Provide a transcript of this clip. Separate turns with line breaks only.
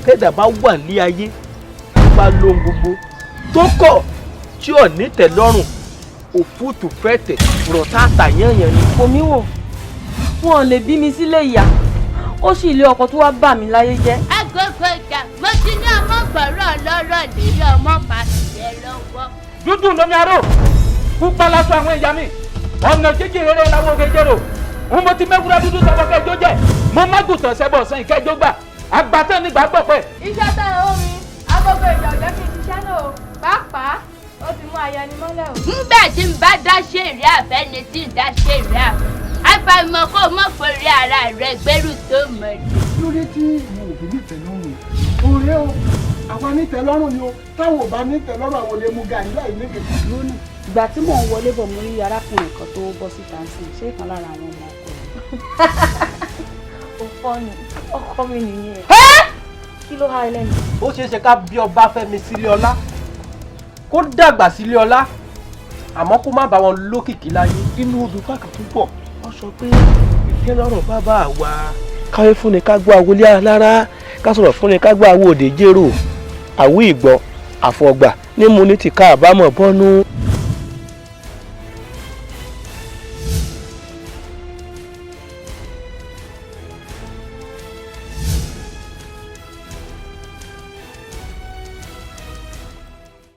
tẹ́dà bá wà ní ayé bá lóhun gbogbo tó kọ̀ tí ò ní tẹ́lọ́rùn òfútù fẹ́tẹ̀ rọ̀tà àtàyànyàn ni.
omi wò wọn lè bí mi sílé ìyá ó sì ilé ọkọ tó wá bà mí láyé jẹ́.
agogo ìjà mo ti ní ọmọ gbọ̀rọ̀ lọ́rọ̀ lérí ọmọ pàṣẹ lọ́wọ́.
dúdú lómi aró púpọ̀ lásán àwọn ìyá mi ọ̀nà jíjìn rere làwọn òkèjèrò mo ti mẹ́kúrẹ́ dúdú sọ́kọ́ kẹjọ jẹ́ mo má gùtàn sẹ́bọ̀ sàn ìkẹjọ gbà àgbàtàn nígbà gbọ̀ pẹ́.
iṣẹ́ tẹ̀ ẹ́ omi agogo ìjà ọ̀jẹ́ kí n ṣiṣẹ́ náà o pàápàá ó ti mú ayanimọ́lẹ̀ o.
ńgbà tí n bá dá ṣèrè àfẹ́ ni tí n dá ṣèrè àfẹ́ àfàìmọ̀ kó mọ̀ forí ara rẹ̀ gbẹ́rù tó mọ̀ ní.
lórí tí mo ò fi nítẹ̀lọ́rùn òòrè o àwa nítẹ̀lọ́rùn ni o táwọn ò bá nítẹ̀lọ́rùn àwọn olè mú gàrí láì ní kẹ̀kẹ́ lónìí.
ìgbà tí mò ń wọlé bọ̀ mo rí arákùnrin kan tó bọ́ síta sí ṣé ìkan lára àwọn ọmọ ọkọ rẹ̀.
ó fọ́ ni ọkọ mi nìyẹn. kí ló há ẹ lẹ́nu.
ó ṣeé ṣe ká bí ọba Fẹ́mi sílé ọlá kó dàgbà sílé ọlá àmọ́ kó má bá wọn lókìkí láyé. inú odò káàkiri púpọ̀ wọ́n sọ pé ìtẹ́lọ́rùn bàbá wa. káwé fúnni ká gbọ́ àwọlé alára ká sọ̀rọ̀ fúnni ká gbọ́ àwọ̀ òde jérò àwí ìgbọ́ àfọ̀gbà ní mu ní ti ká àbámọ̀ bọ́nú.